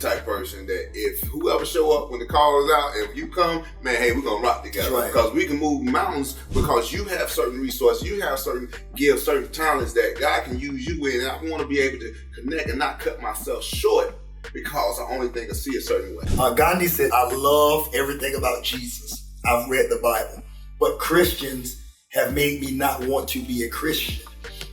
type person that if whoever show up when the call is out, if you come, man, hey, we're going to rock together. Right. Because we can move mountains because you have certain resources, you have certain gifts, certain talents that God can use you in. And I want to be able to connect and not cut myself short because I only think I see a certain way. Gandhi said, I love everything about Jesus. I've read the Bible, but Christians have made me not want to be a Christian.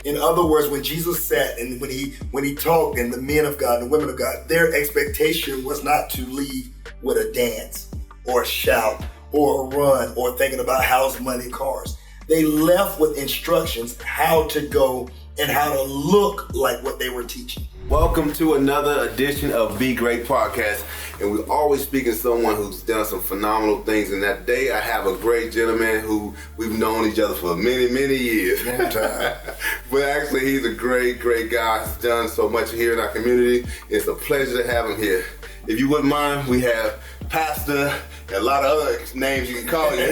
In other words, when Jesus sat and when he talked, and the men of God and the women of God, their expectation was not to leave with a dance or a shout or a run or thinking about house, money, cars. They left with instructions how to go and how to look like what they were teaching. Welcome to another edition of Be Great Podcast. And we're always speaking to someone who's done some phenomenal things. And that day I have a great gentleman who we've known each other for many, many years. Long time. But actually he's a great, great guy. He's done so much here in our community. It's a pleasure to have him here. If you wouldn't mind, we have Pastor and a lot of other names you can call you.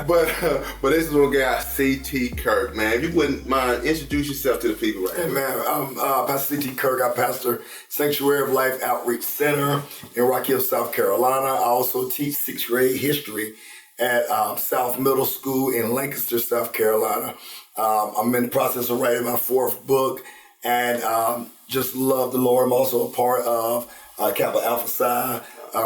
but this is one guy, CT Kirk, man. If you wouldn't mind, introduce yourself to the people right now. Hey, man, I'm Pastor CT Kirk. I pastor Sanctuary of Life Outreach Center in Rock Hill, South Carolina. I also teach 6th grade history at South Middle School in Lancaster, South Carolina. I'm in the process of writing my 4th book and just love the Lord. I'm also a part of Kappa Alpha Psi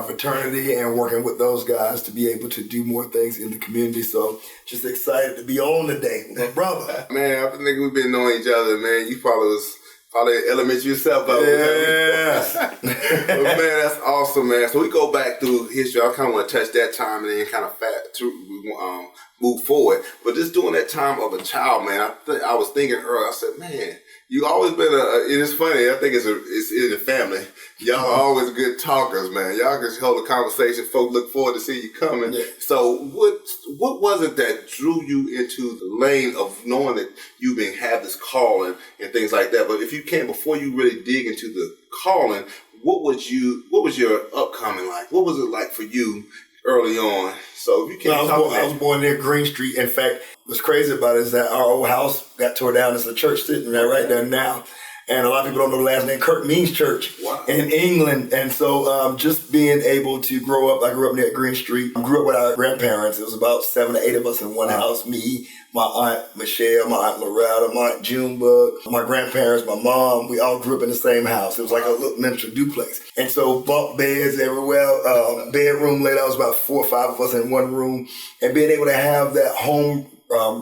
fraternity and working with those guys to be able to do more things in the community. So just excited to be on today with my brother. Man, I think we've been knowing each other, man. You probably elementary yourself. Yes. But man, that's awesome, man. So we go back through history. I kind of want to touch that time and then kind of move forward. But just during that time of a child, man, I was thinking earlier, I said, man, you always been it is funny, I think it's in the family. Y'all are always good talkers, man. Y'all can hold a conversation, folks look forward to see you coming. Yeah. So what was it that drew you into the lane of knowing that you have this calling and things like that? But if you can, before you really dig into the calling, what was your upcoming like? What was it like for you early on? So if you can I was born near Green Street. In fact, what's crazy about it is that our old house got tore down. There's a church sitting there right there now. And a lot of people don't know the last name. Kirk means church. Wow. In England. And so just being able to grow up, I grew up near Green Street. I grew up with our grandparents. It was about 7 or 8 of us in one house. Me, my Aunt Michelle, my Aunt Loretta, my Aunt Junebug, my grandparents, my mom. We all grew up in the same house. It was like a little miniature duplex. And so bunk beds everywhere. Bedroom laid out. It was about 4 or 5 of us in one room. And being able to have that home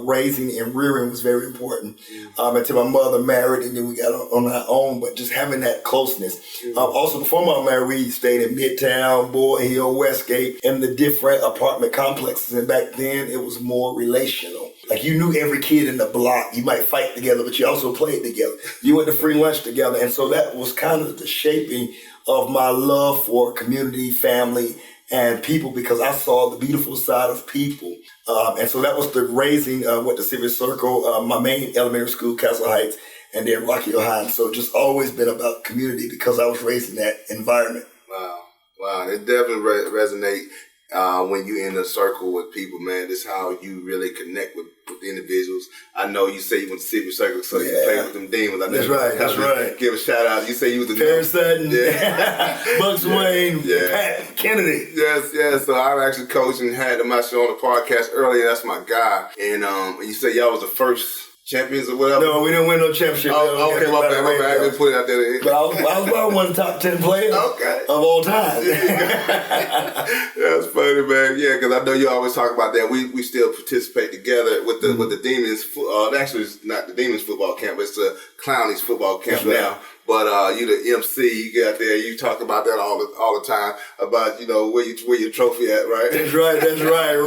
raising and rearing was very important until my mother married, and then we got on our own. But just having that closeness. Also, before my marriage, we stayed in Midtown, Boyd Hill, Westgate, and the different apartment complexes. And back then, it was more relational. Like you knew every kid in the block. You might fight together, but you also played together. You went to free lunch together, and so that was kind of the shaping of my love for community, family, and people, because I saw the beautiful side of people. And so that was the raising with the Civic Circle, my main elementary school, Castle Heights, and then Rocky Hill High. So just always been about community because I was raised in that environment. Wow. It definitely resonate when you're in a circle with people, man. This is how you really connect with the individuals. I know you say you went to Civic Circle, so you play with them demons. That's right. Give a shout out. You say you was the Paris Sutton, Bucks Wayne, Pat Kennedy. Yes. So I've actually coached and had them out on the podcast earlier. That's my guy. And you say y'all was the first champions or whatever? No, we didn't win no championship. Okay, my bad. I didn't put it out there. But I was about one of the top 10 players of all time. That's funny, man. Yeah, because I know you always talk about that. We still participate together with the Demons. Actually, it's not the Demons football camp, it's the Clownies football camp now. But you the MC, you got there, you talk about that all the time, about, where your trophy at, right? That's right.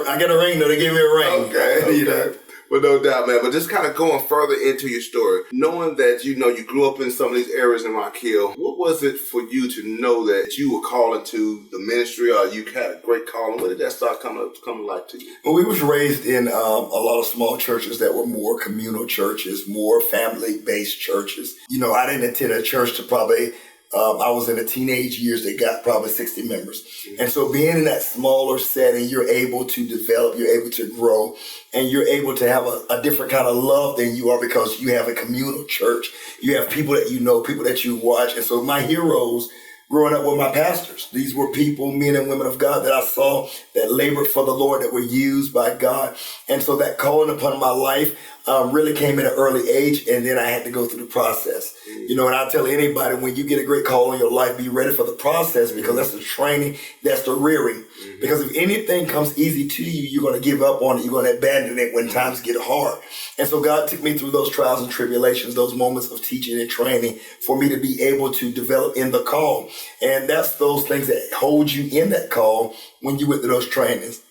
I got a ring, though. They gave me a ring. Okay. Well, no doubt, man. But just kind of going further into your story, knowing that, you grew up in some of these areas in Rock Hill, what was it for you to know that you were calling to the ministry, or you had a great calling? When did that start coming like to you? Well, we was raised in a lot of small churches that were more communal churches, more family-based churches. I didn't attend a church to probably I was in the teenage years that got probably 60 members. And so being in that smaller setting, you're able to develop, you're able to grow, and you're able to have a different kind of love than you are because you have a communal church. You have people that you know, people that you watch. And so my heroes growing up with my pastors. These were people, men and women of God, that I saw that labored for the Lord, that were used by God. And so that calling upon my life really came at an early age, and then I had to go through the process. You know, and I tell anybody, when you get a great call in your life, be ready for the process, because that's the training, that's the rearing. Because if anything comes easy to you, you're going to give up on it. You're going to abandon it when times get hard. And so God took me through those trials and tribulations, those moments of teaching and training, for me to be able to develop in the call. And that's those things that hold you in that call when you went through those trainings.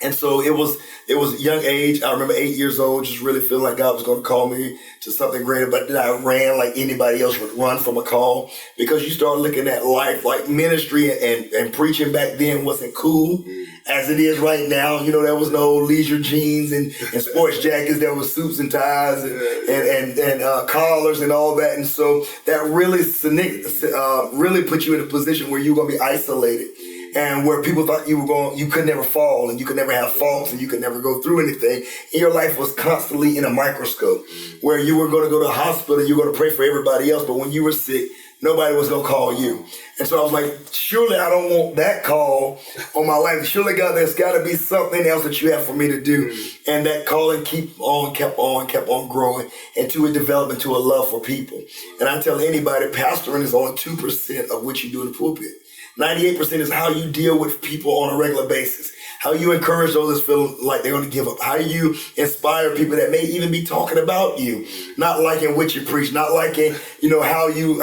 And so it was a young age. I remember 8 years old, just really feeling like God was going to call me to something greater. But then I ran like anybody else would run from a call, because you start looking at life like ministry and preaching back then wasn't cool as it is right now. You know, there was no leisure jeans and sports jackets. There was suits and ties and collars and all that. And so that really put you in a position where you're going to be isolated. And where people thought you could never fall, and you could never have faults, and you could never go through anything. And your life was constantly in a microscope, where you were going to go to the hospital, you were going to pray for everybody else, but when you were sick, nobody was going to call you. And so I was like, surely I don't want that call on my life. Surely, God, there's got to be something else that you have for me to do. And that calling kept on growing until it developed into a love for people. And I tell anybody, pastoring is only 2% of what you do in the pulpit. 98% is how you deal with people on a regular basis, how you encourage those that feel like they're going to give up, how you inspire people that may even be talking about you, not liking what you preach, not liking, how you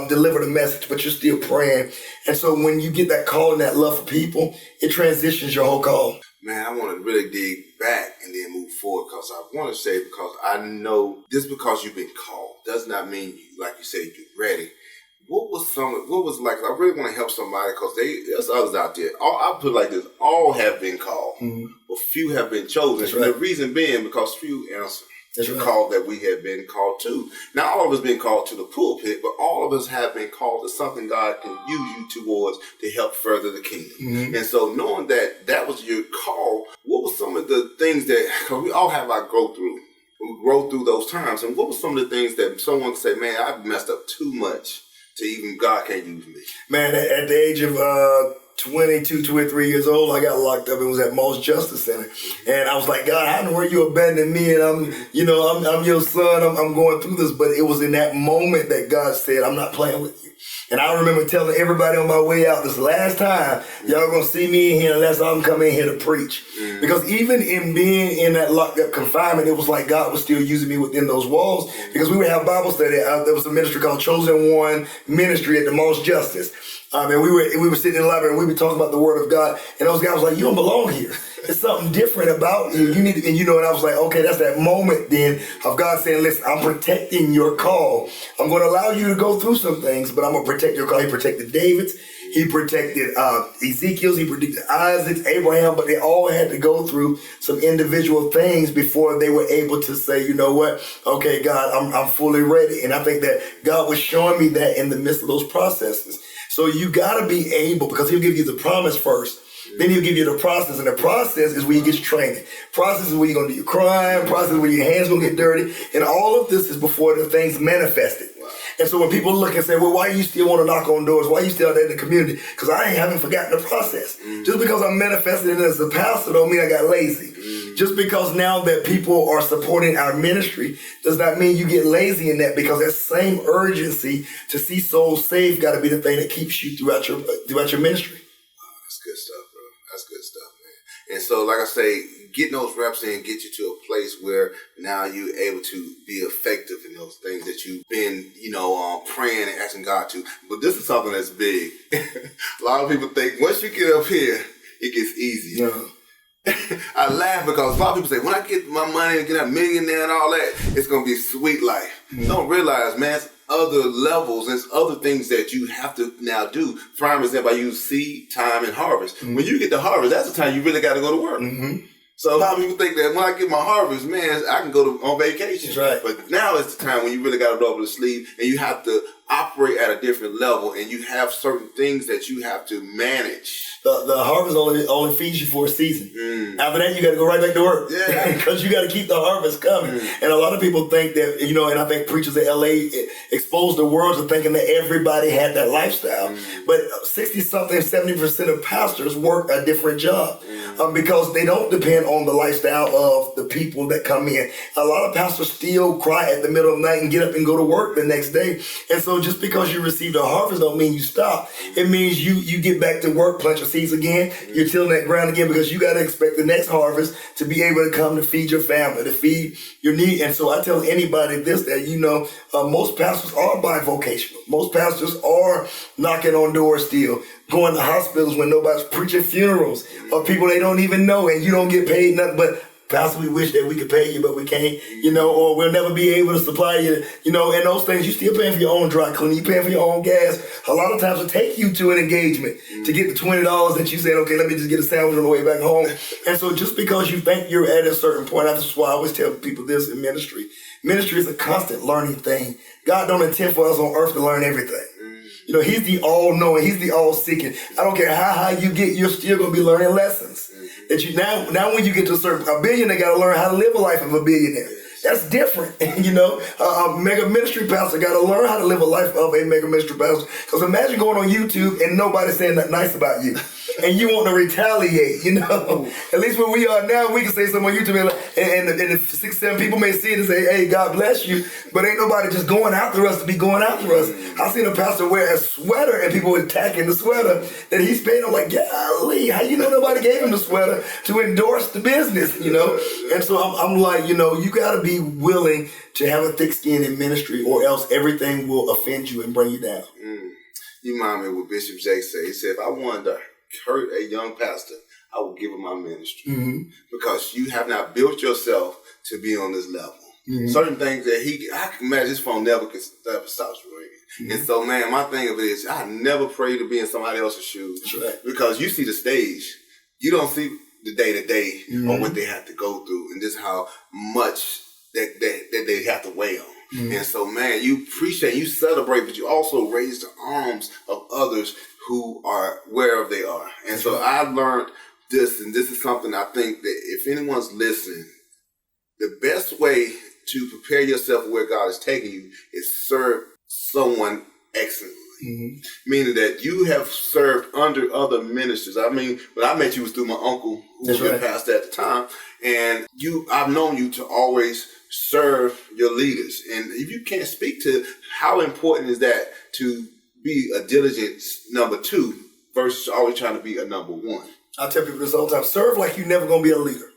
deliver the message, but you're still praying. And so when you get that call and that love for people, it transitions your whole call. Man, I want to really dig back and then move forward, because I want to say, because I know just because you've been called does not mean you, like you said, you're ready. What was like, I really want to help somebody, because there's others out there. I'll put it like this: all have been called, but few have been chosen. That's right. The reason being because few answer the right. call that we have been called to. Now, all of us been called to the pulpit, but all of us have been called to something God can use you towards to help further the kingdom. And so knowing that was your call, what were some of the things that, because we all have our growth through. We grow through those times. And what were some of the things that someone say, man, I've messed up too much to even God can't use me? Man, at the age of 22, 23 years old, I got locked up and was at Most Justice Center. And I was like, God, how in the world you abandoned me? And I'm your son. I'm going through this. But it was in that moment that God said, I'm not playing with you. And I remember telling everybody on my way out, this last time, y'all gonna see me in here unless I'm coming here to preach. Because even in being in that locked up confinement, it was like God was still using me within those walls, because we would have Bible study. There was a ministry called Chosen One Ministry at the Most Justice. And we were sitting in the library and we were talking about the Word of God. And those guys were like, you don't belong here. There's something different about you. You need to, and I was like, okay, that's that moment then of God saying, listen, I'm protecting your call. I'm going to allow you to go through some things, but I'm going to protect your call. He protected David's. He protected Ezekiel's. He protected Isaac's, Abraham, but they all had to go through some individual things before they were able to say, you know what? Okay, God, I'm fully ready. And I think that God was showing me that in the midst of those processes. So you got to be able, because he'll give you the promise first. Then he'll give you the process, and the process is where you get your training. Process is where you're going to do your crime. Process is where your hands going to get dirty. And all of this is before the things manifested. Wow. And so when people look and say, well, why do you still want to knock on doors? Why are you still out there in the community? Because I haven't forgotten the process. Just because I'm manifesting it as a pastor don't mean I got lazy. Just because now that people are supporting our ministry does not mean you get lazy in that, because that same urgency to see souls saved got to be the thing that keeps you throughout your ministry. Wow, that's good stuff, bro. That's good stuff, man. And so, like I say, getting those reps in get you to a place where now you're able to be effective in those things that you've been, praying and asking God to. But this is something that's big. A lot of people think once you get up here, it gets easy. Yeah. I laugh because a lot of people say, when I get my money and get a millionaire and all that, it's going to be a sweet life. Don't realize, man, it's other levels. There's other things that you have to now do. Prime example, I use seed, time, and harvest. When you get the harvest, that's the time you really got to go to work. So a lot of people think that when I get my harvest, man, I can go on vacation. That's right. But now it's the time when you really got to roll up the sleeve and you have to operate at a different level, and you have certain things that you have to manage. The harvest only feeds you for a season. After that, you got to go right back to work. Yeah. Because you got to keep the harvest coming. And a lot of people think that, and I think preachers in LA exposed the world to thinking that everybody had that lifestyle. But 60-something, 70% of pastors work a different job because they don't depend on the lifestyle of the people that come in. A lot of pastors still cry at the middle of the night and get up and go to work the next day. And so just because you received a harvest don't mean you stop. It means you get back to work, plant your seeds again, you're tilling that ground again, because you got to expect the next harvest to be able to come to feed your family, to feed your need. And so I tell anybody this, that, most pastors are bivocational. Most pastors are knocking on doors still, going to hospitals when nobody's preaching funerals of people they don't even know, and you don't get paid nothing. But Pastor, we wish that we could pay you, but we can't, or we'll never be able to supply you, and those things. You still paying for your own dry cleaning, you paying for your own gas. A lot of times it'll take you to an engagement to get the $20 that you said, okay, let me just get a sandwich on the way back home. And so just because you think you're at a certain point, that's why I always tell people this in ministry. Ministry is a constant learning thing. God don't intend for us on earth to learn everything. He's the all-knowing. He's the all-seeking. I don't care how high you get, you're still going to be learning lessons. That you now when you get to a billionaire, got to learn how to live a life of a billionaire. That's different. A mega ministry pastor got to learn how to live a life of a mega ministry pastor. Because imagine going on YouTube and nobody saying nothing nice about you. And you want to retaliate, At least where we are now, we can say something on YouTube and the 6-7 people may see it and say, hey, God bless you. But ain't nobody just going after us to be going after us. I seen a pastor wear a sweater and people were attacking the sweater that he's paying. I'm like, golly, how nobody gave him the sweater to endorse the business, And so I'm like, you got to be willing to have a thick skin in ministry, or else everything will offend you and bring you down. You remind me what Bishop Jake said. He said, if I wanted to hurt a young pastor, I would give him my ministry. Because you have not built yourself to be on this level. Certain things that I can imagine his phone never stops ringing. And so, man, my thing of it is, I never pray to be in somebody else's shoes. That's right. Because you see the stage. You don't see the day-to-day on what they have to go through and just how much that they have to weigh on. And so, man, you appreciate, you celebrate, but you also raise the arms of others who are wherever they are. And so I learned this, and this is something I think that if anyone's listening, the best way to prepare yourself where God is taking you is serve someone excellently. Meaning that you have served under other ministers. I mean, when I met you was through my uncle, who was a pastor at the time, and I've known you to always serve your leaders. And if you can't speak to how important is that to be a diligent number 2 versus always trying to be a number 1. I tell people this all the time. Serve like you're never going to be a leader.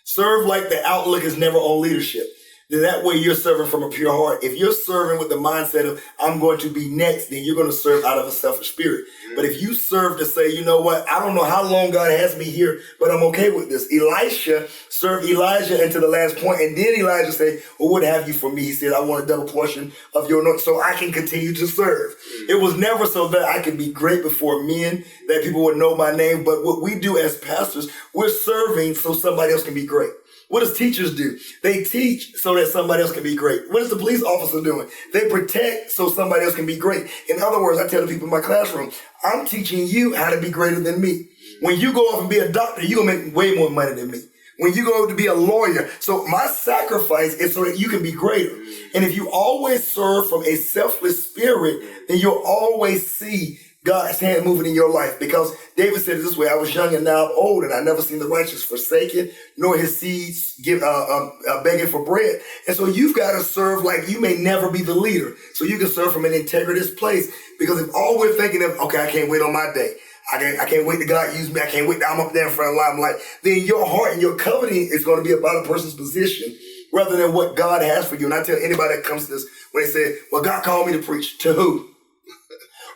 Serve like the outlook is never on leadership. Then that way you're serving from a pure heart. If you're serving with the mindset of, I'm going to be next, then you're going to serve out of a selfish spirit. But if you serve to say, you know what, I don't know how long God has me here, but I'm okay with this. Elisha served Elijah until the last point, and then Elijah said, well, what have you for me? He said, I want a double portion of your anointing so I can continue to serve. It was never so that I could be great before men, that people would know my name. But what we do as pastors, we're serving so somebody else can be great. What does teachers do? They teach so that somebody else can be great. What is the police officer doing? They protect so somebody else can be great. In other words, I tell the people in my classroom, I'm teaching you how to be greater than me. When you go off and be a doctor, you're going to make way more money than me. When you go to be a lawyer, so my sacrifice is so that you can be greater. And if you always serve from a selfless spirit, then you'll always see God's hand moving in your life. Because David said it this way, I was young and now I'm old, and I never seen the righteous forsaken, nor his seeds begging for bread. And so you've got to serve like you may never be the leader. So you can serve from an integritous place. Because if all we're thinking of, okay, I can't wait on my day. I can't wait to God use me. I can't wait that I'm up there in front of the limelight. Then your heart and your coveting is going to be about a person's position rather than what God has for you. And I tell anybody that comes to this, when they say, well, God called me to preach. To who?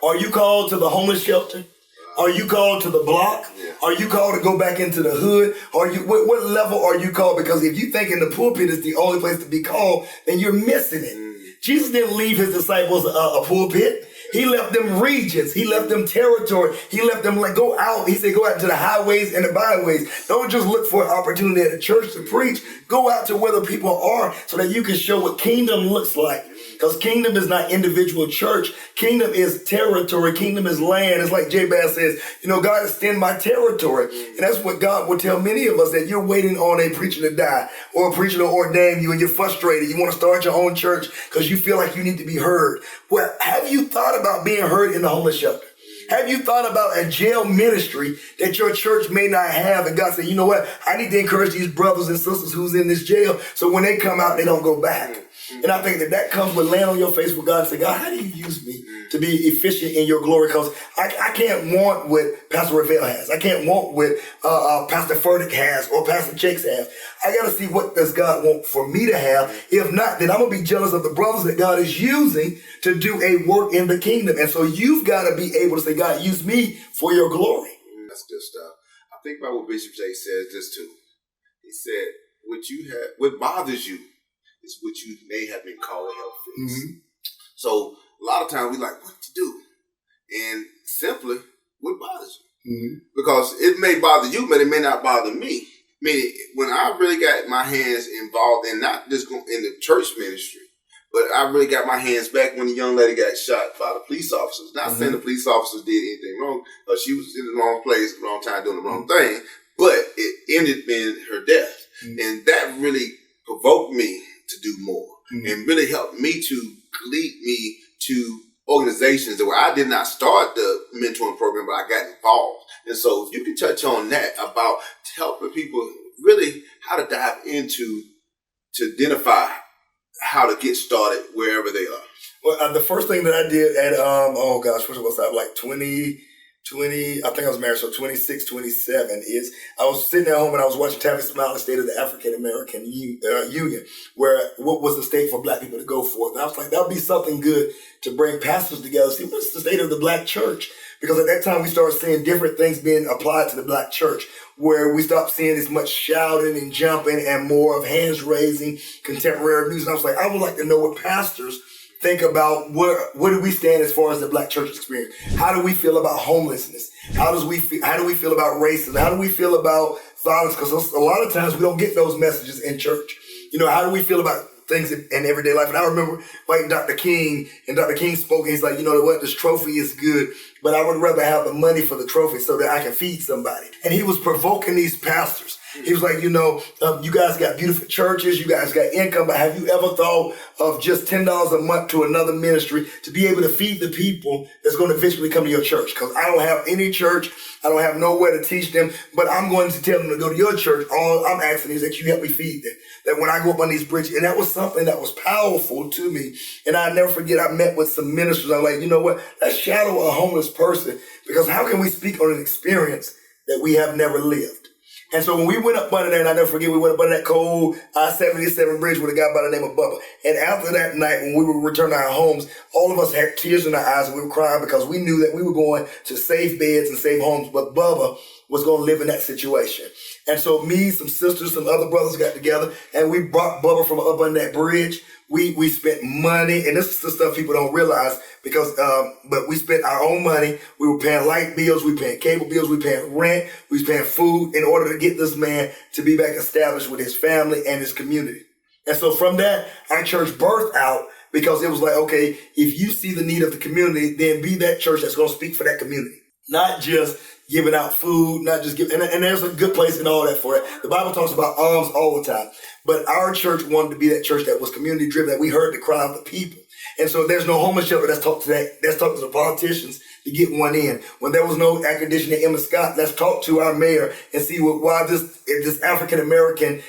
Are you called to the homeless shelter? Are you called to the block? Are you called to go back into the hood? What level are you called? Because if you think in the pulpit is the only place to be called, then you're missing it. Jesus didn't leave his disciples a pulpit. He left them regions. He left them territory. He left them go out. He said, go out to the highways and the byways. Don't just look for an opportunity at the church to preach. Go out to where the people are so that you can show what kingdom looks like. Because kingdom is not individual church. Kingdom is territory. Kingdom is land. It's like Jabez says, God, extend my territory. And that's what God will tell many of us, that you're waiting on a preacher to die or a preacher to ordain you, and you're frustrated. You want to start your own church because you feel like you need to be heard. Well, have you thought about being heard in the homeless shelter? Have you thought about a jail ministry that your church may not have? And God said, you know what? I need to encourage these brothers and sisters who's in this jail, so when they come out, they don't go back. And I think that comes with laying on your face with God and say, God, how do you use me to be efficient in your glory? Because I can't want what Pastor Ravel has. I can't want what Pastor Furtick has or Pastor Jakes has. I got to see, what does God want for me to have? If not, then I'm going to be jealous of the brothers that God is using to do a work in the kingdom. And so you've got to be able to say, God, use me for your glory. That's good stuff. I think about what Bishop J says this too. He said, what bothers you is what you may have been called to help fix. Mm-hmm. So a lot of times we like, what to do? And simply, what bothers you? Mm-hmm. Because it may bother you, but it may not bother me. Meaning, when I really got my hands involved in not just in the church ministry, but I really got my hands back when the young lady got shot by the police officers. Not saying the police officers did anything wrong, but she was in the wrong place, at the wrong time, doing the wrong thing. But it ended in her death. Mm-hmm. And that really provoked me to do more, and really helped me to lead me to organizations where I did not start the mentoring program, but I got involved. And so if you can touch on that about helping people really how to dive into, to identify how to get started wherever they are. Well, the first thing that I did at, what was I, like 20, I think I was married, so 26, 27 is, I was sitting at home and I was watching Tavis Smiley's State of the African American Union, where what was the state for black people to go for. And I was like, that would be something good to bring pastors together, see what's the state of the black church. Because at that time we started seeing different things being applied to the black church, where we stopped seeing as much shouting and jumping and more of hands raising, contemporary music. And I was like, I would like to know what pastors think about where do we stand as far as the black church experience? How do we feel about homelessness? How do we feel about racism? How do we feel about violence? Because a lot of times we don't get those messages in church. How do we feel about things in everyday life? And I remember fighting Dr. King, and Dr. King spoke, and he's like, you know what, this trophy is good, but I would rather have the money for the trophy so that I can feed somebody. And he was provoking these pastors. He was like, you guys got beautiful churches, you guys got income, but have you ever thought of just $10 a month to another ministry to be able to feed the people that's going to eventually come to your church? Because I don't have any church, I don't have nowhere to teach them, but I'm going to tell them to go to your church. All I'm asking is that you help me feed them. That when I go up on these bridges, and that was something that was powerful to me. And I'll never forget, I met with some ministers. I'm like, you know what? Let's shadow a homeless person, because how can we speak on an experience that we have never lived? And so when we went up under there, and I never forget, we went up under that cold I-77 bridge with a guy by the name of Bubba. And after that night, when we would return to our homes, all of us had tears in our eyes and we were crying, because we knew that we were going to save beds and save homes, but Bubba was going to live in that situation. And so me, some sisters, some other brothers got together, and we brought Bubba from up under that bridge. We spent money, and this is the stuff people don't realize, because but we spent our own money. We were paying light bills, we paying cable bills, we paying rent, we was paying food in order to get this man to be back established with his family and his community. And so from that, our church birthed out, because it was like, okay, if you see the need of the community, then be that church that's going to speak for that community. Not just giving out food, not just giving, and there's a good place and all that for it. The Bible talks about alms all the time. But our church wanted to be that church that was community driven, that we heard the cry of the people. And so there's no homeless shelter. Let's talk to the politicians to get one in. When there was no air conditioning in Emma Scott, let's talk to our mayor and see why this African-American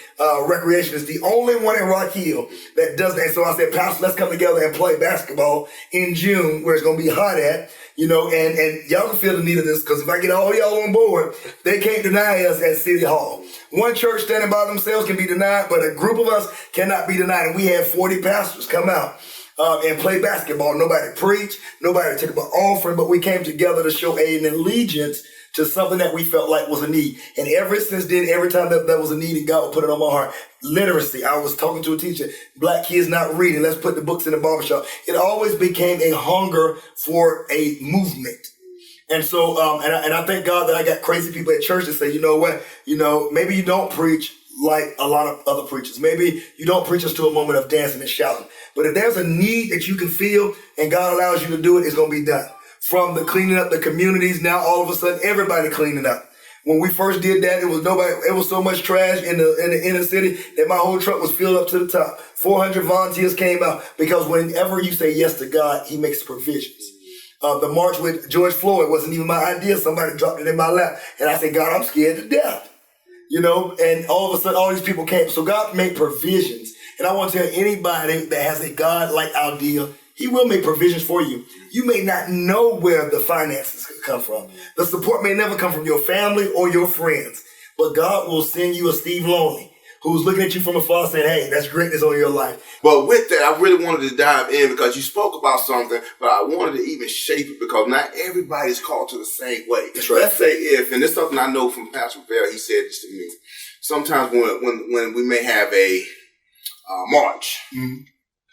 recreation is the only one in Rock Hill that does that. And so I said, Pastor, let's come together and play basketball in June, where it's going to be hot at, and y'all can feel the need of this, because if I get all y'all on board, they can't deny us at City Hall. One church standing by themselves can be denied, but a group of us cannot be denied. And we had 40 pastors come out and play basketball. Nobody preached, nobody took up an offering, but we came together to show an allegiance to something that we felt like was a need. And ever since then, every time that was a need, and God would put it on my heart. Literacy. I was talking to a teacher, black kids not reading, let's put the books in the barbershop. It always became a hunger for a movement. And so, and I thank God that I got crazy people at church that say, you know what, maybe you don't preach, like a lot of other preachers. Maybe you don't preach us to a moment of dancing and shouting. But if there's a need that you can feel and God allows you to do it, it's going to be done. From the cleaning up the communities, now all of a sudden everybody cleaning up. When we first did that, it was so much trash in the inner city that my whole truck was filled up to the top. 400 volunteers came out because whenever you say yes to God, he makes provisions. The march with George Floyd wasn't even my idea. Somebody dropped it in my lap. And I said, God, I'm scared to death. And all of a sudden, all these people came. So God made provisions. And I want to tell anybody that has a God-like idea, he will make provisions for you. You may not know where the finances come from. The support may never come from your family or your friends. But God will send you a Steve Loney who's looking at you from afar saying, hey, that's greatness on your life. But with that, I really wanted to dive in because you spoke about something, but I wanted to even shape it because not everybody's called to the same way. That's right. Let's say and this is something I know from Pastor Bell, he said this to me. Sometimes when we may have a march,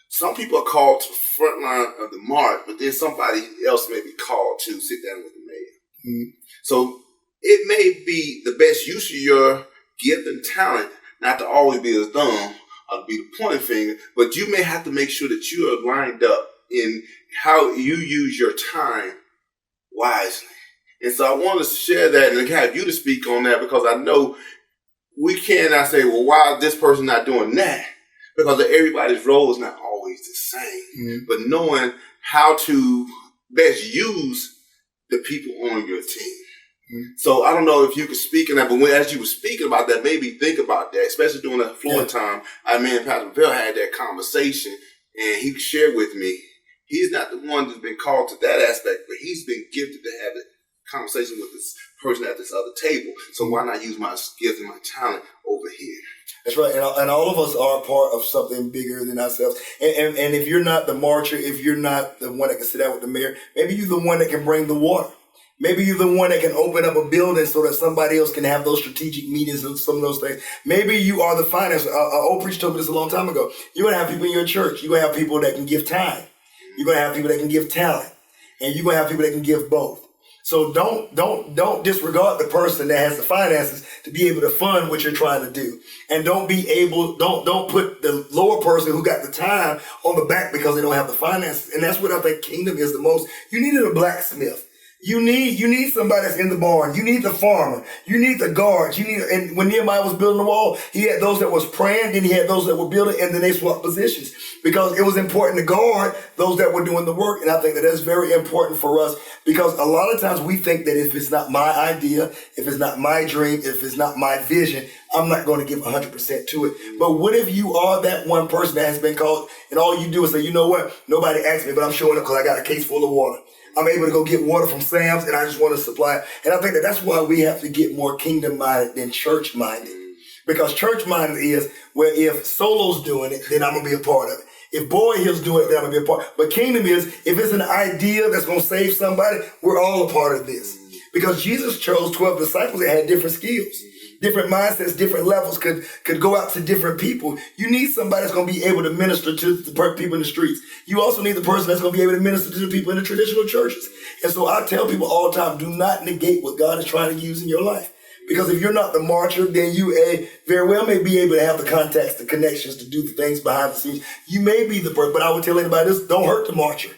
some people are called to the front line of the march, but then somebody else may be called to sit down with the mayor. So it may be the best use of your gift and talent not to always be the thumb or to be the pointing finger, but you may have to make sure that you are lined up in how you use your time wisely. And so I want to share that and have you to speak on that because I know we cannot say, well, why is this person not doing that? Because everybody's role is not always the same. But knowing how to best use the people on your team. So I don't know if you could speak on that, but as you were speaking about that, maybe think about that, especially during that Florida time. Me and Pastor Bill had that conversation, and he shared with me, he's not the one that's been called to that aspect, but he's been gifted to have a conversation with this person at this other table. So why not use my gift and my talent over here? That's right. And all of us are a part of something bigger than ourselves. And if you're not the marcher, if you're not the one that can sit down with the mayor, maybe you're the one that can bring the water. Maybe you're the one that can open up a building so that somebody else can have those strategic meetings and some of those things. Maybe you are the finance. An old preacher told me this a long time ago. You're going to have people in your church. You're going to have people that can give time. You're going to have people that can give talent. And you're going to have people that can give both. So don't disregard the person that has the finances to be able to fund what you're trying to do. And don't put the lower person who got the time on the back because they don't have the finances. And that's what I think kingdom is the most. You needed a blacksmith. You need somebody that's in the barn. You need the farmer. You need the guards. And when Nehemiah was building the wall, he had those that was praying, then he had those that were building, and then they swapped positions because it was important to guard those that were doing the work. And I think that that's very important for us because a lot of times we think that if it's not my idea, if it's not my dream, if it's not my vision, I'm not going to give 100% to it. But what if you are that one person that has been called and all you do is say, you know what? Nobody asked me, but I'm showing up because I got a case full of water. I'm able to go get water from Sam's and I just want to supply it. And I think that that's why we have to get more kingdom-minded than church-minded. Because church-minded is where if Solo's doing it, then I'm going to be a part of it. If Boy Hill's doing it, then I'm going to be a part. But kingdom is, if it's an idea that's going to save somebody, we're all a part of this. Because Jesus chose 12 disciples that had different skills. Different mindsets, different levels could go out to different people. You need somebody that's going to be able to minister to the people in the streets. You also need the person that's going to be able to minister to the people in the traditional churches. And so I tell people all the time, do not negate what God is trying to use in your life. Because if you're not the marcher, then you very well may be able to have the contacts, the connections to do the things behind the scenes. You may be the person, but I would tell anybody this, don't hurt the marcher.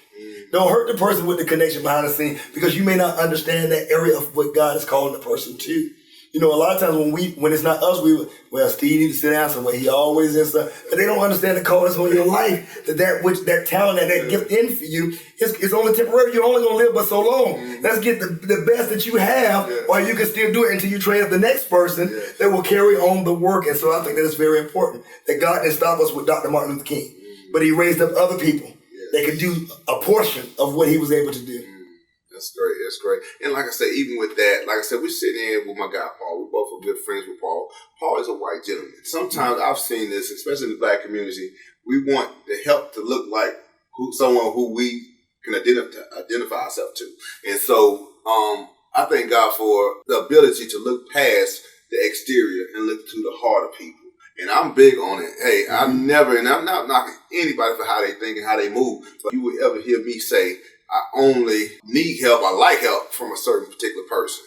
Don't hurt the person with the connection behind the scene because you may not understand that area of what God is calling the person to. You know, a lot of times when it's not us, Steve needs to sit down somewhere. He always is stuff. But they don't understand the call that's on your life. That talent and that gift in for you, it's only temporary. You're only going to live but so long. Let's get the best that you have while you can still do it until you train up the next person that will carry on the work. And so I think that it's very important that God didn't stop us with Dr. Martin Luther King. But he raised up other people that could do a portion of what he was able to do. That's great. That's great. And like I said, even with that, like I said, we're sitting in with my guy, Paul. We both are good friends with Paul. Paul is a white gentleman. Sometimes I've seen this, especially in the black community. We want the help to look like someone who we can identify ourselves to. And so I thank God for the ability to look past the exterior and look to the heart of people. And I'm big on it. Hey, I'm not knocking anybody for how they think and how they move. But you would ever hear me say, I only need help, I like help from a certain particular person.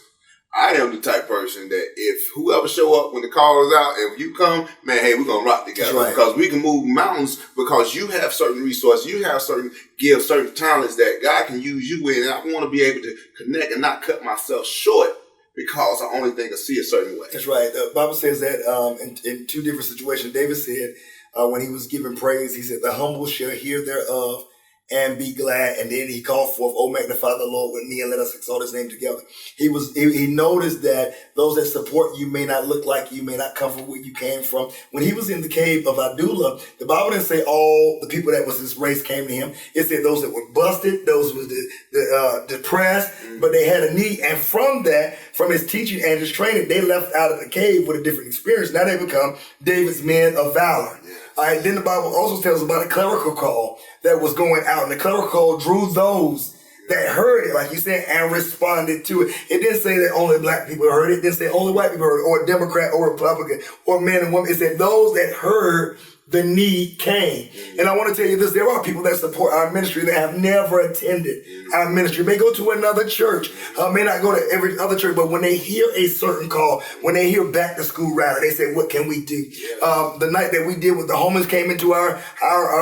I am the type of person that if whoever show up when the call is out, if you come, man, hey, we're going to rock together. Right. Because we can move mountains because you have certain resources, you have certain gifts, certain talents that God can use you in. And I want to be able to connect and not cut myself short because I only think I see a certain way. That's right. The Bible says that in two different situations. David said when he was giving praise, he said, the humble shall hear thereof and be glad. And then he called forth, oh, magnify the Lord with me and let us exalt his name together. He noticed that those that support you may not look like you, may not come from where you came from. When he was in the cave of Adullam, the Bible didn't say all the people that was his race came to him. It said those that were busted, those who were depressed, but they had a need. And from that, from his teaching and his training, they left out of the cave with a different experience. Now they become David's men of valor. All right, then the Bible also tells about a clerical call that was going out, and the clerical call drew those that heard it, like you said, and responded to it. It didn't say that only black people heard it. It didn't say only white people heard it, or Democrat or Republican, or men and women. It said those that heard the need came. And I want to tell you this, there are people that support our ministry that have never attended our ministry, may go to another church, may not go to every other church, but when they hear a certain call, when they hear back to school rally, they say, what can we do? The night that we did with the homeless came into our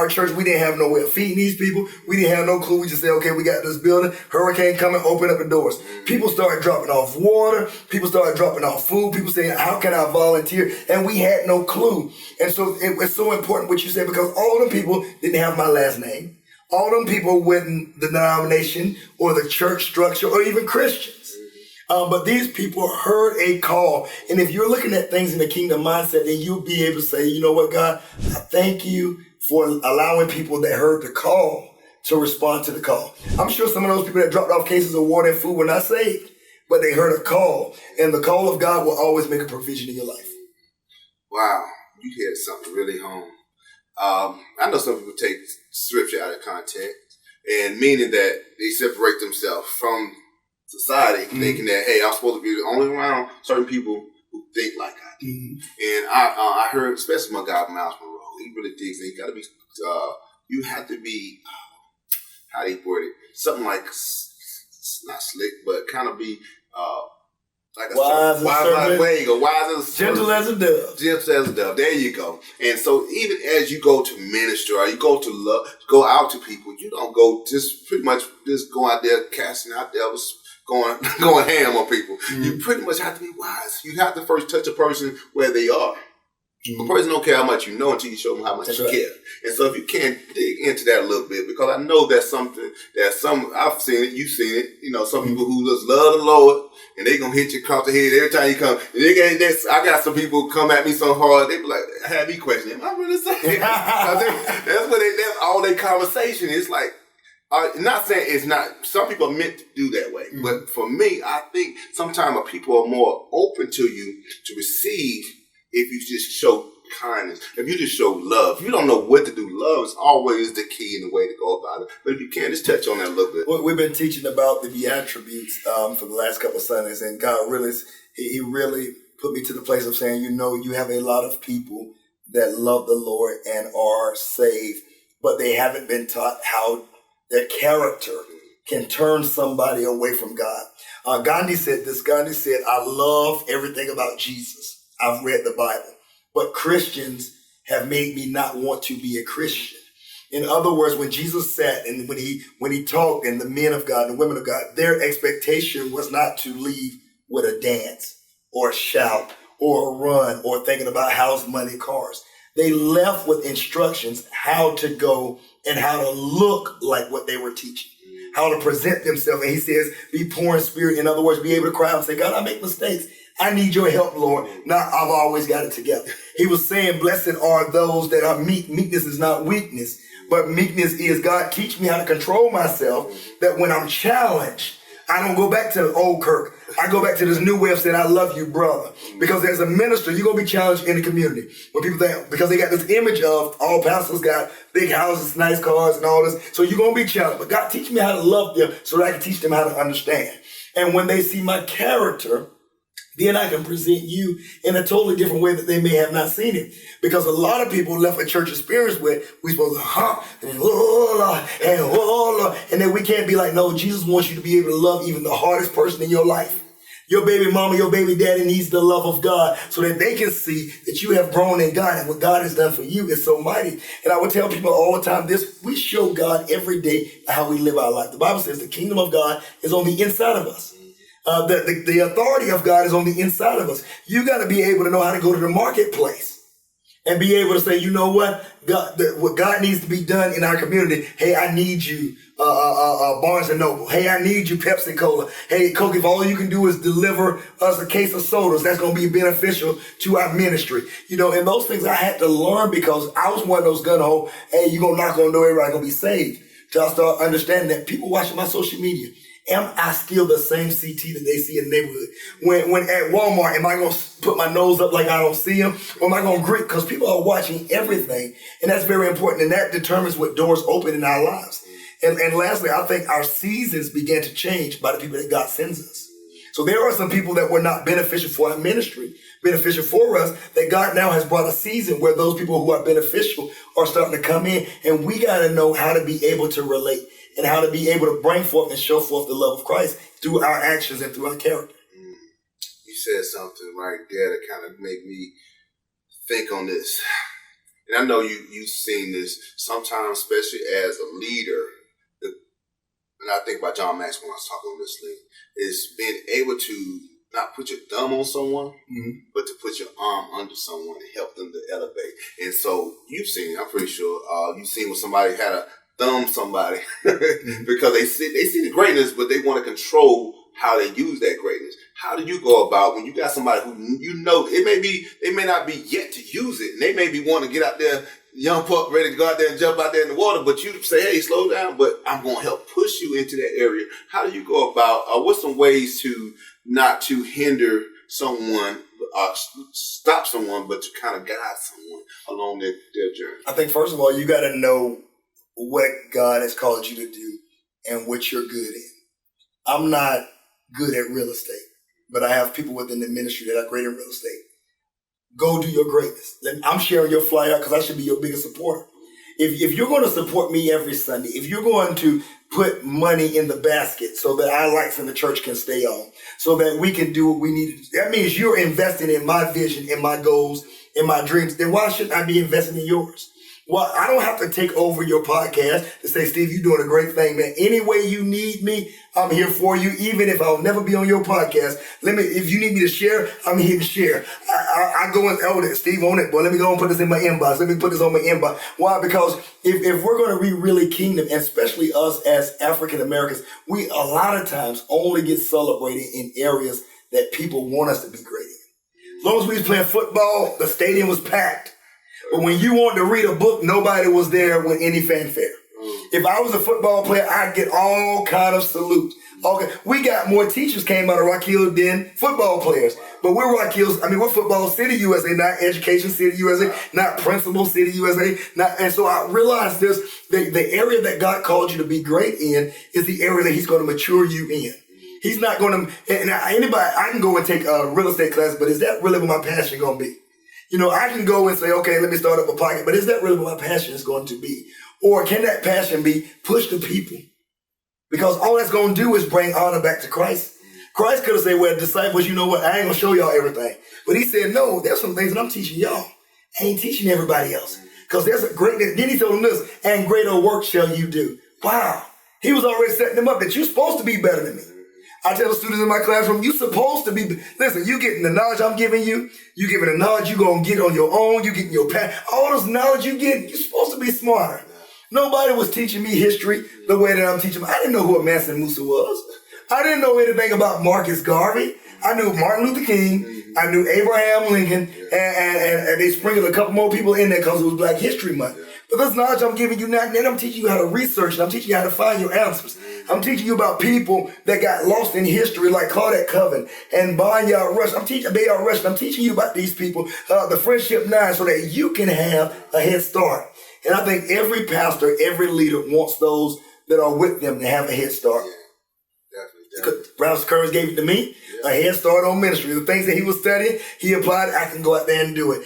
church, we didn't have no way of feeding these people. We didn't have no clue. We just said, okay, we got this building, hurricane coming, open up the doors. People started dropping off water. People started dropping off food. People saying, how can I volunteer? And we had no clue. And so it was so important what you said, because all them people didn't have my last name. All them people weren't the denomination or the church structure or even Christians. But these people heard a call. And if you're looking at things in the kingdom mindset, then you'll be able to say, you know what, God, I thank you for allowing people that heard the call to respond to the call. I'm sure some of those people that dropped off cases of water and food were not saved, but they heard a call. And the call of God will always make a provision in your life. Wow, you hit something really home. I know some people take scripture out of context, and meaning that they separate themselves from society, thinking that, hey, I'm supposed to be only around certain people who think like I do. And I heard, especially my guy Miles Monroe, he really digs that you have to be, how do you word it? Something like, not slick, but kind of be like a wise as a gentle as a dove. Gentle as a dove. There you go. And so even as you go to minister or you go to love, go out to people, you don't go just pretty much just go out there casting out devils, going ham on people. You pretty much have to be wise. You have to first touch a person where they are. A person don't care how much you know until you show them how much you care. And so if you can't dig into that a little bit, because I know that's something that I've seen it, you've seen it, you know, some people who just love the Lord and they gonna hit you across the head every time you come. I got some people who come at me so hard, they be like, have me questioning, am I really saying that's all their conversation. It's like, not saying it's not, some people are meant to do that way. But for me, I think sometimes people are more open to you to receive if you just show kindness, if you just show love. If you don't know what to do, love is always the key in the way to go about it. But if you can, just touch on that a little bit. Well, we've been teaching about the Beattributes for the last couple of Sundays, and God really, He really put me to the place of saying, you know, you have a lot of people that love the Lord and are saved, but they haven't been taught how their character can turn somebody away from God. Gandhi said this. Gandhi said, I love everything about Jesus. I've read the Bible, but Christians have made me not want to be a Christian. In other words, when Jesus sat and when he talked, and the men of God and the women of God, their expectation was not to leave with a dance or a shout or a run or thinking about house, money, cars. They left with instructions how to go and how to look like what they were teaching, how to present themselves. And he says, be poor in spirit. In other words, be able to cry out and say, God, I make mistakes. I need your help, Lord. Now I've always got it together. He was saying, blessed are those that are meek. Meekness is not weakness, but meekness is, God, teach me how to control myself, that when I'm challenged, I don't go back to the old Kirk. I go back to this new way of saying, I love you, brother. Because as a minister, you're going to be challenged in the community. When people think, because they got this image of all pastors got big houses, nice cars, and all this. So you're going to be challenged. But God, teach me how to love them so that I can teach them how to understand. And when they see my character, then I can present you in a totally different way that they may have not seen it. Because a lot of people left a church experience where we supposed to and then we can't be like, no, Jesus wants you to be able to love even the hardest person in your life. Your baby mama, your baby daddy needs the love of God so that they can see that you have grown in God and what God has done for you is so mighty. And I would tell people all the time this, we show God every day how we live our life. The Bible says the kingdom of God is on the inside of us. The authority of God is on the inside of us. You got to be able to know how to go to the marketplace and be able to say, you know what, what God needs to be done in our community. Hey, I need you, Barnes and Noble. Hey, I need you, Pepsi Cola. Hey, Coke, if all you can do is deliver us a case of sodas, that's going to be beneficial to our ministry. You know, and those things I had to learn because I was one of those gun-ho, hey, you're going to knock on the door, everybody's going to be saved. Till I start understanding that people watching my social media, am I still the same CT that they see in the neighborhood? When at Walmart, am I going to put my nose up like I don't see them? Or am I going to grit? Because people are watching everything. And that's very important. And that determines what doors open in our lives. And lastly, I think our seasons began to change by the people that God sends us. So there are some people that were not beneficial for our ministry, beneficial for us, that God now has brought a season where those people who are beneficial are starting to come in. And we got to know how to be able to relate and how to be able to bring forth and show forth the love of Christ through our actions and through our character. You said something right there that kind of made me think on this. And I know you've seen this sometimes, especially as a leader. And I think about John Maxwell when I was talking on this thing, is being able to not put your thumb on someone, but to put your arm under someone and help them to elevate. And so you've seen, I'm pretty sure, you've seen when somebody had to thumb somebody because they see the greatness, but they want to control how they use that greatness. How do you go about when you got somebody who you know they may not be yet to use it, and they may be wanting to get out there, young pup, ready to go out there and jump out there in the water, but you say, hey, slow down, but I'm going to help push you into that area. How do you go about, what's some ways to not to hinder someone, stop someone, but to kind of guide someone along their journey? I think, first of all, you got to know what God has called you to do and what you're good in. I'm not good at real estate, but I have people within the ministry that are great in real estate. Go do your greatness. I'm sharing your flyer because I should be your biggest supporter. If you're going to support me every Sunday, if you're going to put money in the basket so that our lights in the church can stay on, so that we can do what we need to do, that means you're investing in my vision, in my goals, in my dreams. Then why shouldn't I be investing in yours? Well, I don't have to take over your podcast to say, Steve, you're doing a great thing, man. Any way you need me, I'm here for you. Even if I'll never be on your podcast, if you need me to share, I'm here to share. I go and, Steve on it, boy, let me go and put this in my inbox. Let me put this on my inbox. Why? Because if we're going to be really kingdom, and especially us as African Americans, we a lot of times only get celebrated in areas that people want us to be great in. As long as we was playing football, the stadium was packed. But when you wanted to read a book, nobody was there with any fanfare. If I was a football player, I'd get all kind of salutes. Okay, we got more teachers came out of Rock Hill than football players. But we're Rock Hills, we're Football City, USA, not Education City, USA, not Principal City, USA. And so I realized this, the area that God called you to be great in is the area that he's going to mature you in. He's not going to, I can go and take a real estate class, but is that really what my passion going to be? You know, I can go and say, okay, let me start up a pocket, but is that really what my passion is going to be? Or can that passion be push to people? Because all that's going to do is bring honor back to Christ. Christ could have said, well, disciples, you know what? I ain't going to show y'all everything. But he said, no, there's some things that I'm teaching y'all. I ain't teaching everybody else. Because there's a greatness. Then he told them this, and greater work shall you do. Wow. He was already setting them up that you're supposed to be better than me. I tell the students in my classroom, you're supposed to be, listen, you getting the knowledge I'm giving you, you giving the knowledge you're going to get on your own, you getting your path, all this knowledge you get, you're supposed to be smarter. Nobody was teaching me history the way that I'm teaching. I didn't know who a Mansa Musa was. I didn't know anything about Marcus Garvey. I knew Martin Luther King. I knew Abraham Lincoln. And they sprinkled a couple more people in there because it was Black History Month. But this knowledge I'm giving you now, then I'm teaching you how to research it. I'm teaching you how to find your answers. I'm teaching you about people that got lost in history like Claudette Coven and Bayard Rush. I'm teaching you about these people, the Friendship Nine, so that you can have a head start. And I think every pastor, every leader wants those that are with them to have a head start. Yeah, definitely. Pastor Kirk gave it to me. A head start on ministry. The things that he was studying, he applied. I can go out there and do it.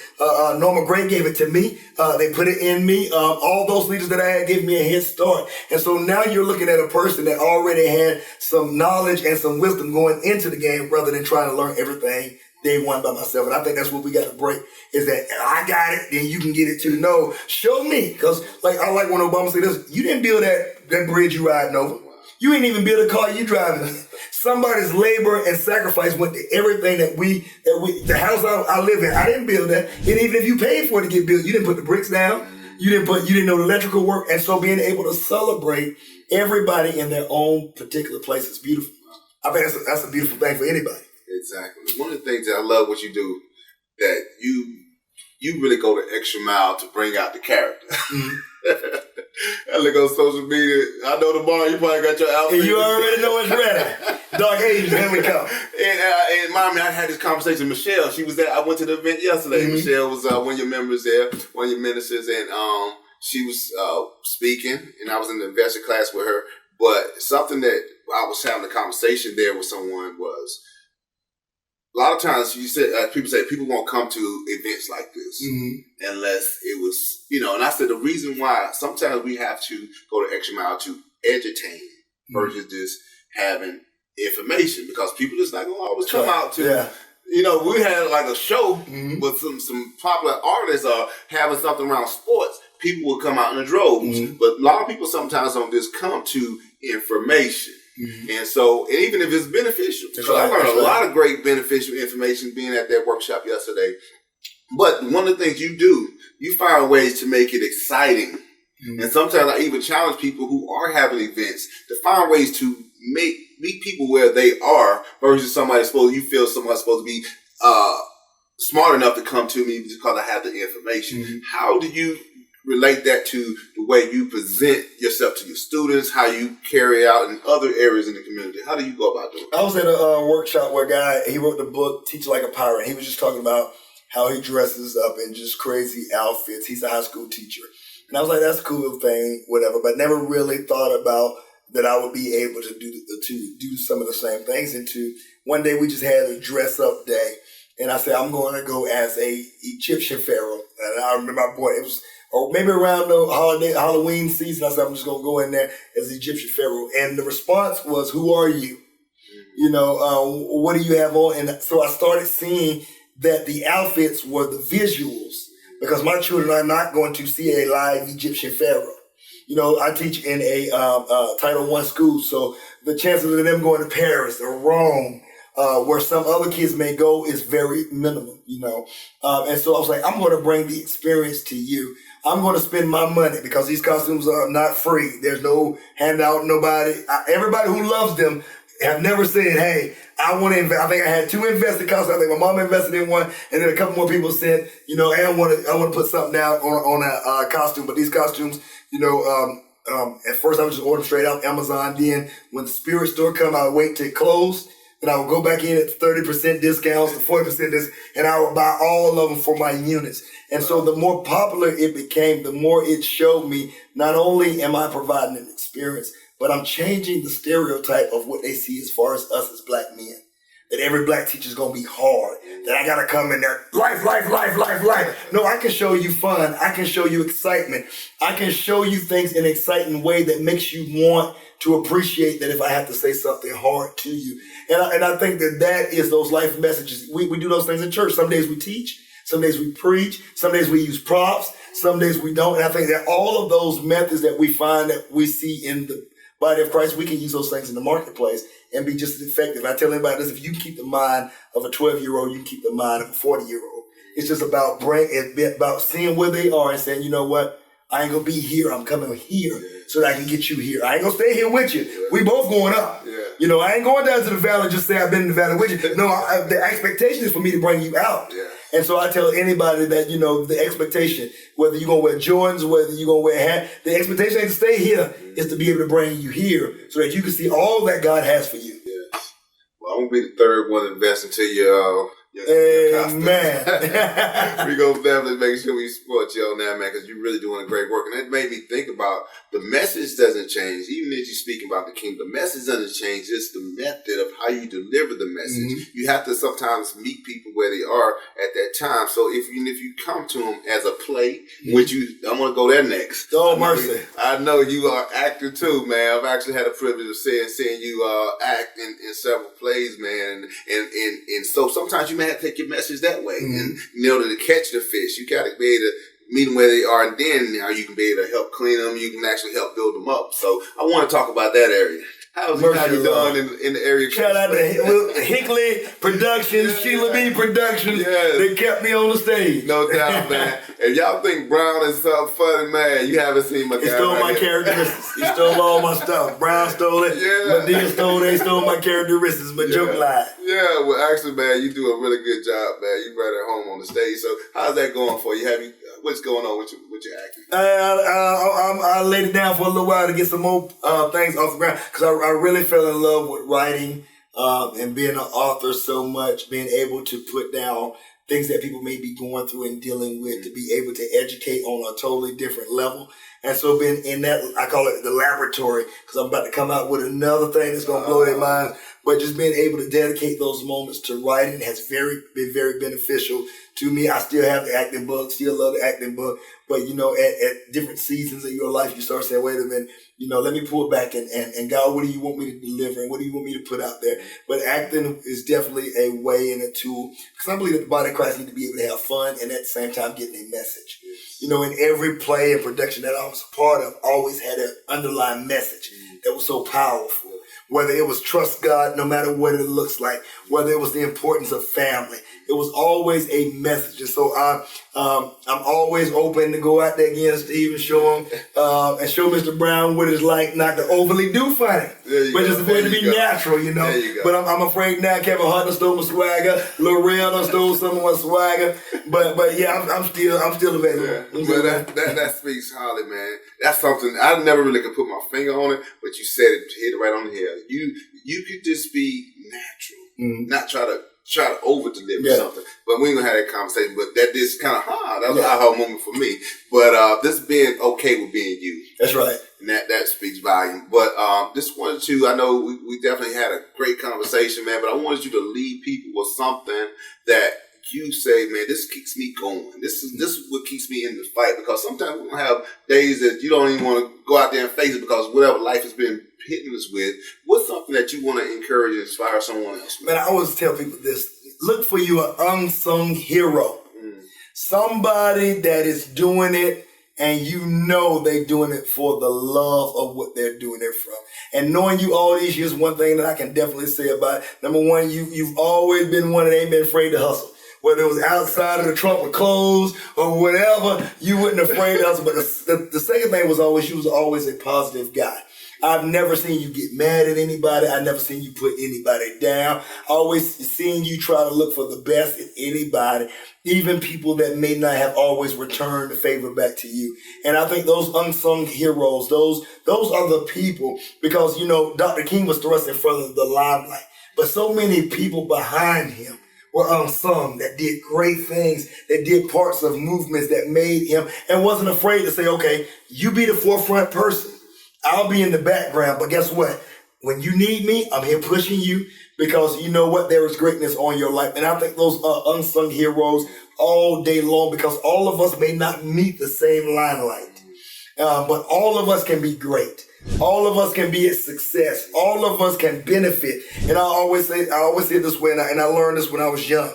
Norma Gray gave it to me. They put it in me. All those leaders that I had gave me a head start. And so now you're looking at a person that already had some knowledge and some wisdom going into the game rather than trying to learn everything day one by myself. And I think that's what we got to break, is that I got it, then you can get it too. No, show me. Because like I like when Obama said this, you didn't build that bridge you riding over. You ain't even build a car you driving. Somebody's labor and sacrifice went to everything that we the house I live in. I didn't build that. And even if you paid for it to get built, you didn't put the bricks down. You didn't know the electrical work. And so being able to celebrate everybody in their own particular place is beautiful. I think that's a beautiful thing for anybody. Exactly. One of the things that I love what you do, that you really go the extra mile to bring out the character. Mm-hmm. I look on social media. I know tomorrow you probably got your outfit. And you already know it's ready. Dark Ages, here we come. And mommy, I had this conversation with Michelle. She was there. I went to the event yesterday. Mm-hmm. Michelle was one of your members there, one of your ministers, and she was speaking, and I was in the investor class with her. But something that I was having a conversation there with someone was, a lot of times people say people won't come to events like this unless it was, and I said the reason why sometimes we have to go the extra mile to edutain versus just having information, because people just not going to always come out to, we had like a show with some popular artists having something around sports. People will come out in the droves, but a lot of people sometimes don't just come to information. And so, and even if it's beneficial, because I learned a lot of great beneficial information being at that workshop yesterday. But one of the things you do, you find ways to make it exciting. And sometimes I even challenge people who are having events to find ways to meet people where they are versus somebody's supposed to be smart enough to come to me because I have the information. How do you relate that to the way you present yourself to your students, how you carry out in other areas in the community? How do you go about doing it? I was at a workshop where a guy, he wrote the book, Teach Like a Pirate. He was just talking about how he dresses up in just crazy outfits. He's a high school teacher. And I was like, that's a cool thing, whatever, but never really thought about that I would be able to do some of the same things. And one day we just had a dress up day. And I said, I'm going to go as a Egyptian pharaoh. And I remember my boy, it was, or maybe around the Halloween season, I said, I'm just going to go in there as the Egyptian pharaoh. And the response was, who are you? What do you have on? And so I started seeing that the outfits were the visuals, because my children are not going to see a live Egyptian pharaoh. I teach in a Title I school, so the chances of them going to Paris or Rome, where some other kids may go, is very minimal, and so I was like, I'm going to bring the experience to you. I'm going to spend my money, because these costumes are not free. There's no handout, nobody. Everybody who loves them have never said, hey, I want to invest. I think I had 2 invested costumes. I think my mom invested in one, and then a couple more people said, hey, I want to put something down on a costume. But these costumes, at first I would just order them straight out Amazon. Then when the Spirit store come, I would wait till it closed. Then I would go back in at 30% discounts, to 40% discounts, and I would buy all of them for my units. And so the more popular it became, the more it showed me, not only am I providing an experience, but I'm changing the stereotype of what they see as far as us as black men. That every black teacher is going to be hard. That I got to come in there, life. No, I can show you fun. I can show you excitement. I can show you things in an exciting way that makes you want to appreciate that if I have to say something hard to you. And I think that is those life messages. We do those things in church. Some days we teach. Some days we preach. Some days we use props. Some days we don't. And I think that all of those methods that we find that we see in the body of Christ, we can use those things in the marketplace and be just as effective. I tell anybody this: if you can keep the mind of a 12-year-old, you can keep the mind of a 40-year-old. It's just about about seeing where they are and saying, you know what, I ain't gonna be here. I'm coming here so that I can get you here. I ain't gonna stay here with you. We both going up. I ain't going down to the valley and just say I've been in the valley with you. No, the expectation is for me to bring you out. And so I tell anybody that, the expectation, whether you're going to wear Jordans, whether you're going to wear a hat, the expectation ain't to stay here, is to be able to bring you here so that you can see all that God has for you. Well, I'm going to be the third one to invest into your Amen. We gonna definitely make sure we support you on that, man, because you're really doing great work. And that made me think about the message doesn't change. Even as you're speaking about the kingdom, the message doesn't change. It's the method of how you deliver the message. You have to sometimes meet people where they are at that time. So if you come to them as a play, which I'm gonna go there next. Oh, mercy. I know you are actor too, man. I've actually had the privilege of seeing you act in several plays, man. And so sometimes you may have to take your message that way. And in order to catch the fish, you gotta be able to meet them where they are, and then now you can be able to help clean them. You can actually help build them up. So I want to talk about that area. How you doing in the area? Shout out to Hickley Productions, Sheila B Productions. Yes. They kept me on the stage. No doubt, man. If y'all think Brown is something funny, man, you haven't seen my guy. He stole my characteristics. He stole all my stuff. Brown stole it. Yeah. Medea stole my characteristics, but joke lie. Yeah, well, actually, man, you do a really good job, man. You right at home on the stage. So how's that going for you? What's going on with your acting? I laid it down for a little while to get some more things off the ground, because I really fell in love with writing and being an author so much, being able to put down things that people may be going through and dealing with, to be able to educate on a totally different level. And so being in that, I call it the laboratory, because I'm about to come out with another thing that's going to blow their minds. But just being able to dedicate those moments to writing has been very beneficial to me. I still have the acting book, still love the acting book. But, at different seasons of your life, you start saying, wait a minute, let me pull back and God, what do you want me to deliver? And what do you want me to put out there? But acting is definitely a way and a tool, because I believe that the body of Christ need to be able to have fun and at the same time getting a message. In every play and production that I was a part of, always had an underlying message that was so powerful. Whether it was trust God, no matter what it looks like, whether it was the importance of family, it was always a message. And so I'm always open to go out there again, Steve, and show him and show Mr. Brown what it's like not to overly do funny, but just to be natural, But I'm afraid now Kevin Hart done stole my swagger, L'Oreal done stole some of my swagger, but yeah, I'm still available. Yeah. That speaks highly, man. That's something I never really could put my finger on it, but you said it, hit it right on the head. You could just be natural, not try to over deliver something. But we ain't gonna have that conversation. But that is kind of hard. That was a aha moment for me. But this being okay with being you. That's right. And that speaks volume. But just wanted to, I know we definitely had a great conversation, man. But I wanted you to leave people with something that you say, man, this keeps me going. This is what keeps me in the fight, because sometimes we're gonna have days that you don't even want to go out there and face it, because whatever life has been hitting us with. What's something that you want to encourage and inspire someone else with? Man, I always tell people this: look for you an unsung hero, somebody that is doing it, and they doing it for the love of what they're doing it from. And knowing you all these years, one thing that I can definitely say about it, number one, you've always been one that ain't been afraid to hustle. Whether it was outside of the trunk with clothes or whatever, you wasn't afraid to hustle. But the second thing was you was always a positive guy. I've never seen you get mad at anybody. I've never seen you put anybody down. Always seen you try to look for the best in anybody, even people that may not have always returned the favor back to you. And I think those unsung heroes, those are the people, because, Dr. King was thrust in front of the limelight, but so many people behind him were unsung, that did great things, that did parts of movements that made him, and wasn't afraid to say, okay, you be the forefront person. I'll be in the background, but guess what? When you need me, I'm here pushing you, because you know what? There is greatness on your life. And I think those are unsung heroes all day long, because all of us may not meet the same limelight, but all of us can be great. All of us can be a success. All of us can benefit. And I always say it this way, and I learned this when I was young.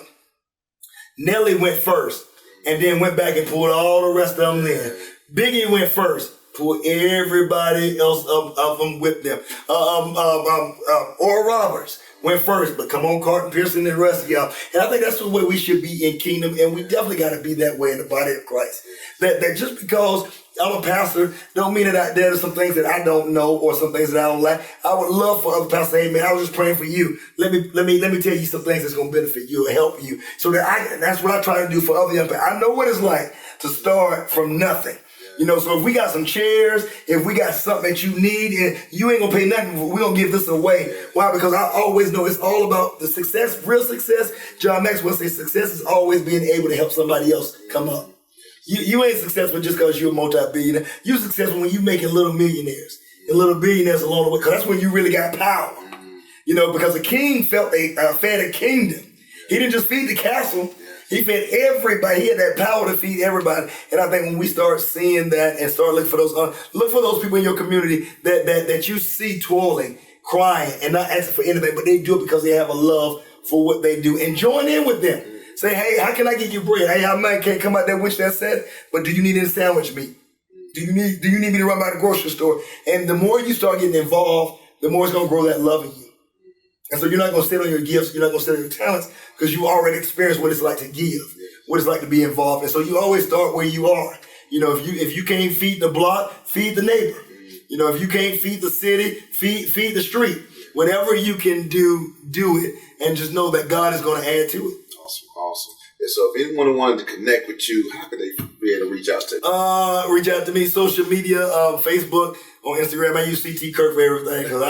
Nelly went first, and then went back and pulled all the rest of them in. Biggie went first, pulled everybody else of them with them. Oral Roberts went first, but come on, Carlton Pearson and the rest of y'all. And I think that's the way we should be in kingdom, and we definitely got to be that way in the body of Christ. That just because I'm a pastor don't mean that there's some things that I don't know or some things that I don't like. I would love for other pastors to say, hey man, I was just praying for you. Let me tell you some things that's going to benefit you and help you. So that's what I try to do for other young people. I know what it's like to start from nothing. You know, so if we got some chairs, if we got something that you need, and you ain't gonna pay nothing, we're gonna give this away. Why? Because I always know it's all about the success, real success. John Maxwell says success is always being able to help somebody else come up. You ain't successful just because you're a multi-billionaire. You're successful when you making little millionaires and little billionaires along the way, because that's when you really got power. You know, because a king fed a kingdom. He didn't just feed the castle. He fed everybody. He had that power to feed everybody. And I think when we start seeing that and start looking for those people in your community that you see toiling, crying, and not asking for anything, but they do it because they have a love for what they do, and join in with them. Say, hey, how can I get you bread? Hey, I can't come out there with that said, but do you need any sandwich meat? Do you need me to run by the grocery store? And the more you start getting involved, the more it's gonna grow that love in you. And so you're not going to sit on your gifts, you're not going to sit on your talents, because you already experienced what it's like to give, what it's like to be involved. And so you always start where you are. You know, if you can't feed the block, feed the neighbor. You know, if you can't feed the city, feed the street. Whatever you can do it, and just know that God is going to add to it. Awesome. And so if anyone wanted to connect with you, how could they be able to reach out to you? Reach out to me, social media, Facebook, on Instagram. I use CT Kirk for everything because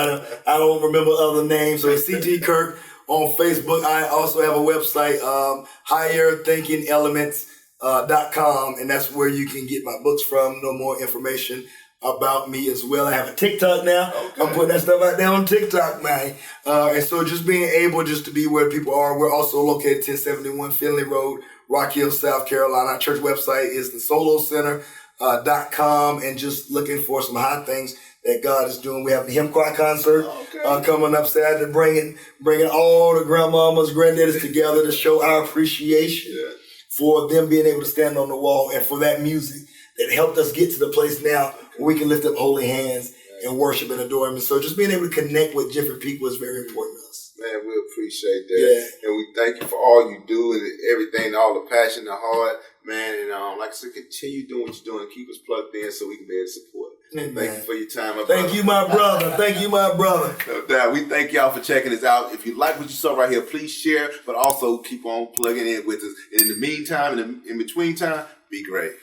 I don't remember other names. So it's CT Kirk on Facebook. I also have a website, higherthinkingelements.com, and that's where you can get my books from. No more information about me as well. I have a TikTok now. Okay. I'm putting that stuff out there on TikTok, man. And so just being able just to be where people are. We're also located 1071 Finley Road, Rock Hill, South Carolina. Our church website is thesolocenter.com, and just looking for some hot things that God is doing. We have the Hymn Choir concert coming up Saturday, bringing all the grandmamas, granddaddies together to show our appreciation for them being able to stand on the wall, and for that music that helped us get to the place now where we can lift up holy hands and worship and adore Him. And so just being able to connect with different people is very important to us. Man, we appreciate that. And we thank you for all you do and everything, all the passion, the heart, man. And like I said, continue doing what you're doing. Keep us plugged in so we can be able to support. Thank you for your time. Thank you, my brother. Thank you, my brother. No doubt. We thank y'all for checking us out. If you like what you saw right here, please share, but also keep on plugging in with us. And in the meantime, in between time, be great.